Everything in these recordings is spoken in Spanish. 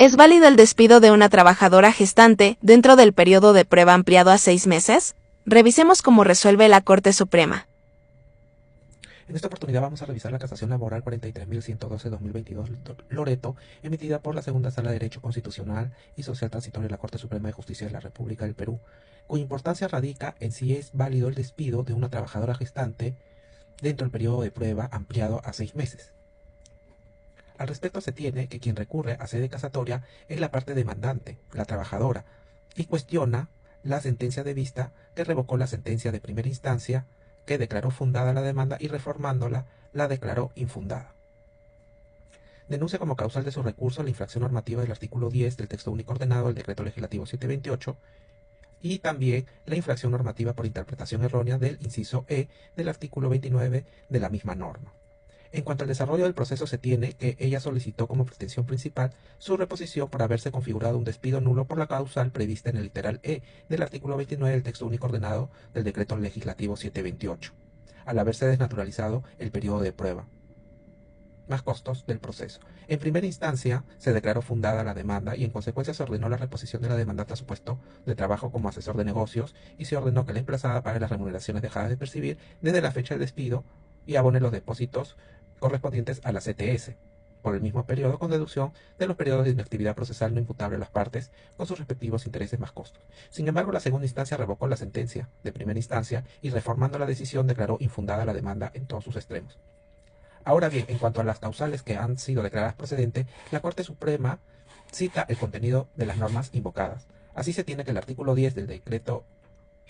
¿Es válido el despido de una trabajadora gestante dentro del periodo de prueba ampliado a 6 meses? Revisemos cómo resuelve la Corte Suprema. En esta oportunidad vamos a revisar la casación laboral 43.112-2022 Loreto, emitida por la Segunda Sala de Derecho Constitucional y Social Transitorio de la Corte Suprema de Justicia de la República del Perú, cuya importancia radica en si es válido el despido de una trabajadora gestante dentro del periodo de prueba ampliado a 6 meses. Al respecto se tiene que quien recurre a sede casatoria es la parte demandante, la trabajadora, y cuestiona la sentencia de vista que revocó la sentencia de primera instancia que declaró fundada la demanda y reformándola la declaró infundada. Denuncia como causal de su recurso la infracción normativa del artículo 10 del texto único ordenado del decreto legislativo 728 y también la infracción normativa por interpretación errónea del inciso E del artículo 29 de la misma norma. En cuanto al desarrollo del proceso, se tiene que ella solicitó como pretensión principal su reposición por haberse configurado un despido nulo por la causal prevista en el literal E del artículo 29 del texto único ordenado del decreto legislativo 728, al haberse desnaturalizado el periodo de prueba, más costos del proceso. En primera instancia, se declaró fundada la demanda y en consecuencia se ordenó la reposición de la demandante a su puesto de trabajo como asesor de negocios y se ordenó que la emplazada pague las remuneraciones dejadas de percibir desde la fecha del despido y abone los depósitos correspondientes a la CTS por el mismo periodo con deducción de los periodos de inactividad procesal no imputable a las partes con sus respectivos intereses más costos. Sin embargo, la segunda instancia revocó la sentencia de primera instancia y reformando la decisión declaró infundada la demanda en todos sus extremos. Ahora bien, en cuanto a las causales que han sido declaradas procedentes, la Corte Suprema cita el contenido de las normas invocadas. Así se tiene que el artículo 10 del decreto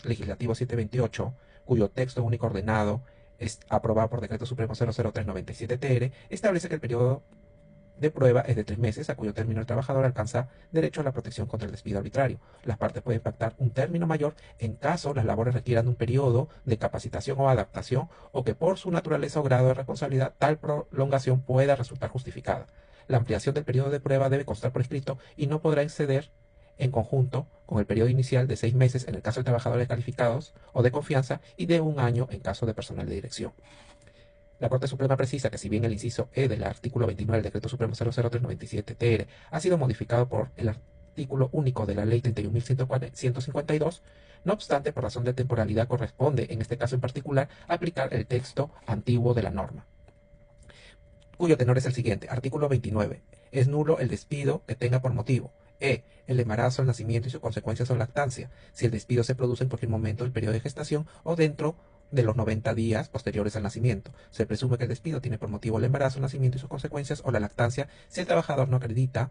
legislativo 728, cuyo texto único ordenado es aprobado por decreto supremo 00397-TR, establece que el periodo de prueba es de 3 meses, a cuyo término el trabajador alcanza derecho a la protección contra el despido arbitrario. Las partes pueden pactar un término mayor en caso las labores requieran un periodo de capacitación o adaptación o que por su naturaleza o grado de responsabilidad tal prolongación pueda resultar justificada. La ampliación del periodo de prueba debe constar por escrito y no podrá exceder en conjunto con el periodo inicial de 6 meses en el caso de trabajadores calificados o de confianza y de 1 año en caso de personal de dirección. La Corte Suprema precisa que si bien el inciso E del artículo 29 del Decreto Supremo 00397-TR ha sido modificado por el artículo único de la Ley 31.152, no obstante, por razón de temporalidad corresponde, en este caso en particular, aplicar el texto antiguo de la norma, cuyo tenor es el siguiente. Artículo 29. Es nulo el despido que tenga por motivo el embarazo, el nacimiento y sus consecuencias o lactancia, si el despido se produce en cualquier momento del periodo de gestación o dentro de los 90 días posteriores al nacimiento. Se presume que el despido tiene por motivo el embarazo, el nacimiento y sus consecuencias o la lactancia si el trabajador no acredita,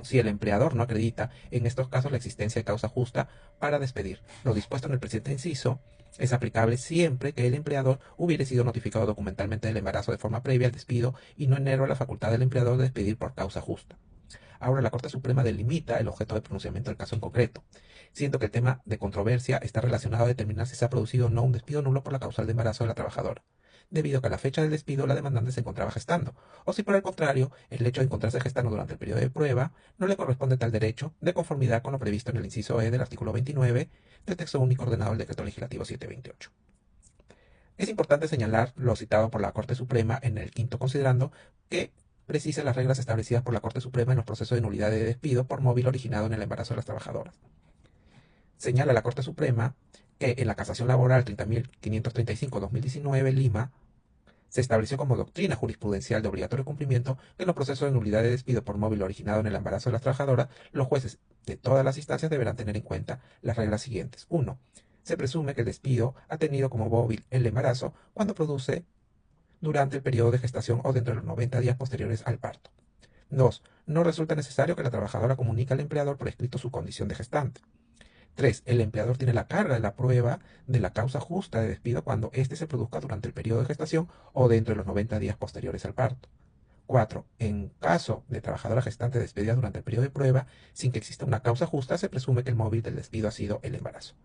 si el empleador no acredita en estos casos la existencia de causa justa para despedir. Lo dispuesto en el presente inciso es aplicable siempre que el empleador hubiere sido notificado documentalmente del embarazo de forma previa al despido y no enero la facultad del empleador de despedir por causa justa. Ahora la Corte Suprema delimita el objeto de pronunciamiento del caso en concreto, siendo que el tema de controversia está relacionado a determinar si se ha producido o no un despido nulo por la causal de embarazo de la trabajadora, debido a que a la fecha del despido la demandante se encontraba gestando, o si por el contrario el hecho de encontrarse gestando durante el periodo de prueba no le corresponde tal derecho de conformidad con lo previsto en el inciso E del artículo 29 del texto único ordenado del decreto legislativo 728. Es importante señalar lo citado por la Corte Suprema en el quinto considerando que precisa las reglas establecidas por la Corte Suprema en los procesos de nulidad de despido por móvil originado en el embarazo de las trabajadoras. Señala la Corte Suprema que en la casación laboral 30.535-2019 Lima se estableció como doctrina jurisprudencial de obligatorio cumplimiento que en los procesos de nulidad de despido por móvil originado en el embarazo de las trabajadoras, los jueces de todas las instancias deberán tener en cuenta las reglas siguientes. 1. Se presume que el despido ha tenido como móvil el embarazo cuando produce durante el periodo de gestación o dentro de los 90 días posteriores al parto. 2. No resulta necesario que la trabajadora comunique al empleador por escrito su condición de gestante. 3. El empleador tiene la carga de la prueba de la causa justa de despido cuando éste se produzca durante el periodo de gestación o dentro de los 90 días posteriores al parto. 4. En caso de trabajadora gestante despedida durante el periodo de prueba, sin que exista una causa justa, se presume que el móvil del despido ha sido el embarazo.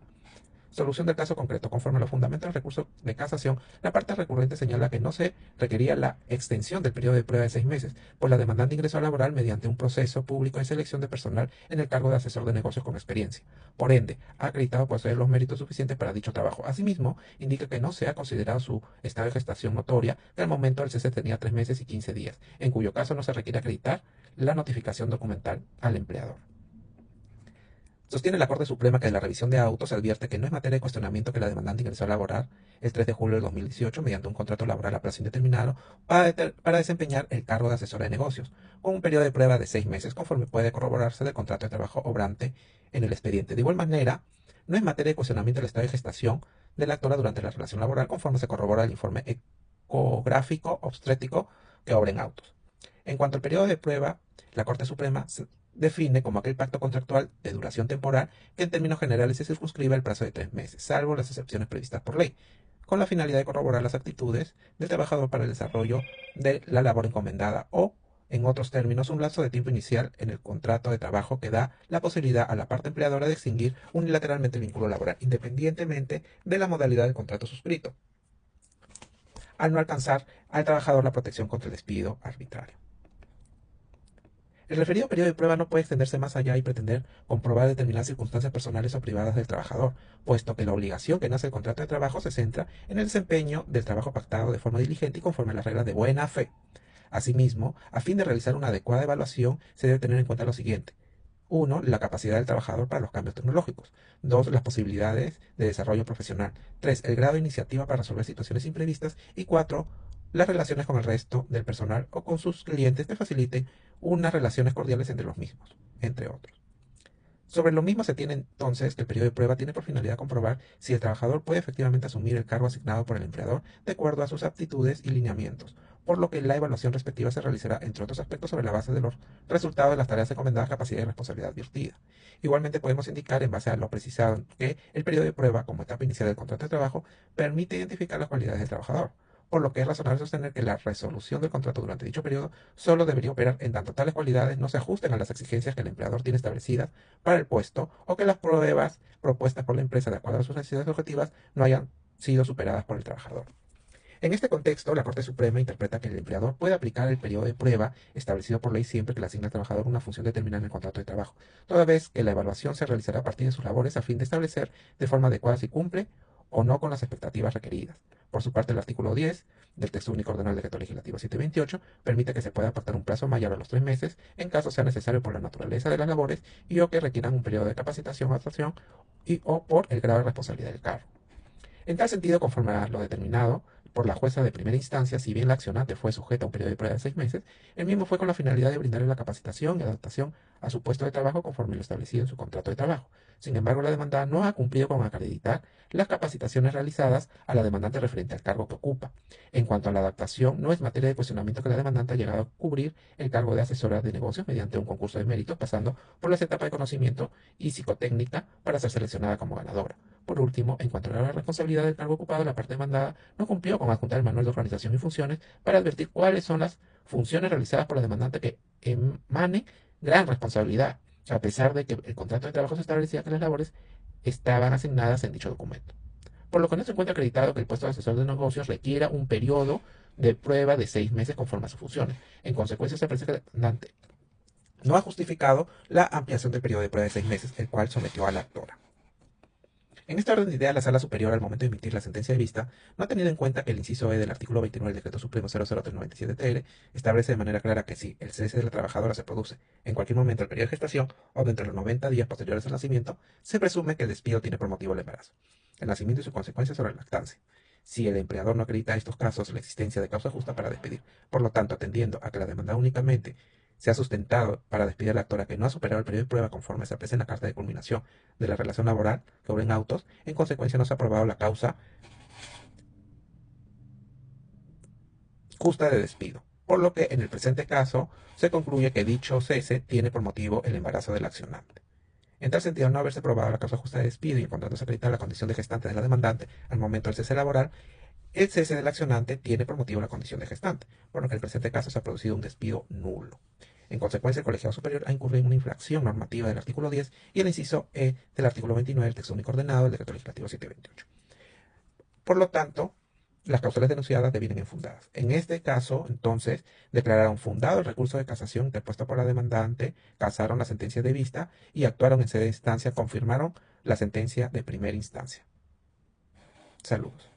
Solución del caso concreto. Conforme a los fundamentos del recurso de casación, la parte recurrente señala que no se requería la extensión del periodo de prueba de 6 meses, pues la demandante ingresó laboral mediante un proceso público de selección de personal en el cargo de asesor de negocios con experiencia. Por ende, ha acreditado poseer los méritos suficientes para dicho trabajo. Asimismo, indica que no se ha considerado su estado de gestación notoria, que al momento del cese tenía 3 meses y 15 días, en cuyo caso no se requiere acreditar la notificación documental al empleador. Sostiene la Corte Suprema que de la revisión de autos se advierte que no es materia de cuestionamiento que la demandante ingresó a laborar el 3 de julio del 2018 mediante un contrato laboral a plazo indeterminado para desempeñar el cargo de asesora de negocios, con un periodo de prueba de 6 meses, conforme puede corroborarse del contrato de trabajo obrante en el expediente. De igual manera, no es materia de cuestionamiento el estado de gestación de la actora durante la relación laboral, conforme se corrobora el informe ecográfico obstétrico que obra en autos. En cuanto al periodo de prueba, la Corte Suprema define como aquel pacto contractual de duración temporal que en términos generales se circunscribe al plazo de 3 meses, salvo las excepciones previstas por ley, con la finalidad de corroborar las actitudes del trabajador para el desarrollo de la labor encomendada o, en otros términos, un lapso de tiempo inicial en el contrato de trabajo que da la posibilidad a la parte empleadora de extinguir unilateralmente el vínculo laboral, independientemente de la modalidad del contrato suscrito, al no alcanzar al trabajador la protección contra el despido arbitrario. El referido periodo de prueba no puede extenderse más allá y pretender comprobar determinadas circunstancias personales o privadas del trabajador, puesto que la obligación que nace del contrato de trabajo se centra en el desempeño del trabajo pactado de forma diligente y conforme a las reglas de buena fe. Asimismo, a fin de realizar una adecuada evaluación, se debe tener en cuenta lo siguiente. 1. La capacidad del trabajador para los cambios tecnológicos. 2. Las posibilidades de desarrollo profesional. 3. El grado de iniciativa para resolver situaciones imprevistas. Y 4. Las relaciones con el resto del personal o con sus clientes que faciliten unas relaciones cordiales entre los mismos, entre otros. Sobre lo mismo se tiene entonces que el periodo de prueba tiene por finalidad comprobar si el trabajador puede efectivamente asumir el cargo asignado por el empleador de acuerdo a sus aptitudes y lineamientos, por lo que la evaluación respectiva se realizará, entre otros aspectos, sobre la base de los resultados de las tareas encomendadas, capacidad y responsabilidad advertida. Igualmente podemos indicar, en base a lo precisado, que el periodo de prueba, como etapa inicial del contrato de trabajo, permite identificar las cualidades del trabajador, por lo que es razonable sostener que la resolución del contrato durante dicho periodo solo debería operar en tanto tales cualidades no se ajusten a las exigencias que el empleador tiene establecidas para el puesto o que las pruebas propuestas por la empresa de acuerdo a sus necesidades objetivas no hayan sido superadas por el trabajador. En este contexto, la Corte Suprema interpreta que el empleador puede aplicar el periodo de prueba establecido por ley siempre que le asigne al trabajador una función determinada en el contrato de trabajo, toda vez que la evaluación se realizará a partir de sus labores a fin de establecer de forma adecuada si cumple o no con las expectativas requeridas. Por su parte, el artículo 10 del texto único ordenado del Decreto Legislativo 728 permite que se pueda pactar un plazo mayor a los 3 meses en caso sea necesario por la naturaleza de las labores y o que requieran un periodo de capacitación o adaptación y o por el grado de responsabilidad del cargo. En tal sentido, conforme a lo determinado por la jueza de primera instancia, si bien la accionante fue sujeta a un periodo de prueba de 6 meses, el mismo fue con la finalidad de brindarle la capacitación y adaptación a su puesto de trabajo conforme lo establecido en su contrato de trabajo. Sin embargo, la demandada no ha cumplido con acreditar las capacitaciones realizadas a la demandante referente al cargo que ocupa. En cuanto a la adaptación, no es materia de cuestionamiento que la demandante ha llegado a cubrir el cargo de asesora de negocios mediante un concurso de méritos, pasando por las etapas de conocimiento y psicotécnica para ser seleccionada como ganadora. Por último, en cuanto a la responsabilidad del cargo ocupado, la parte demandada no cumplió con adjuntar el manual de organización y funciones para advertir cuáles son las funciones realizadas por la demandante que emane gran responsabilidad, a pesar de que el contrato de trabajo se establecía que las labores estaban asignadas en dicho documento. Por lo que no se encuentra acreditado que el puesto de asesor de negocios requiera un periodo de prueba de 6 meses conforme a sus funciones. En consecuencia, se parece que el demandante no ha justificado la ampliación del periodo de prueba de 6 meses, el cual sometió a la actora. En este orden de ideas, la Sala Superior, al momento de emitir la sentencia de vista, no ha tenido en cuenta que el inciso E del artículo 29 del Decreto Supremo 00397-TR establece de manera clara que si el cese de la trabajadora se produce en cualquier momento del periodo de gestación o dentro de los 90 días posteriores al nacimiento, se presume que el despido tiene por motivo el embarazo, el nacimiento y sus consecuencias sobre la lactancia. Si el empleador no acredita en estos casos la existencia de causa justa para despedir, por lo tanto, atendiendo a que la demanda únicamente se ha sustentado para despedir a la actora que no ha superado el periodo de prueba conforme se aprecia en la carta de culminación de la relación laboral que obra en autos, en consecuencia no se ha aprobado la causa justa de despido, por lo que en el presente caso se concluye que dicho cese tiene por motivo el embarazo del accionante. En tal sentido, al no haberse probado la causa justa de despido y encontrándose acreditada la condición de gestante de la demandante al momento del cese laboral, el cese del accionante tiene por motivo la condición de gestante, por lo que en el presente caso se ha producido un despido nulo. En consecuencia, el colegiado superior ha incurrido en una infracción normativa del artículo 10 y el inciso E del artículo 29 del texto único ordenado del Decreto Legislativo 728. Por lo tanto, las causales denunciadas devienen infundadas. En este caso, entonces, declararon fundado el recurso de casación interpuesto por la demandante, casaron la sentencia de vista y actuaron en sede de instancia, confirmaron la sentencia de primera instancia. Saludos.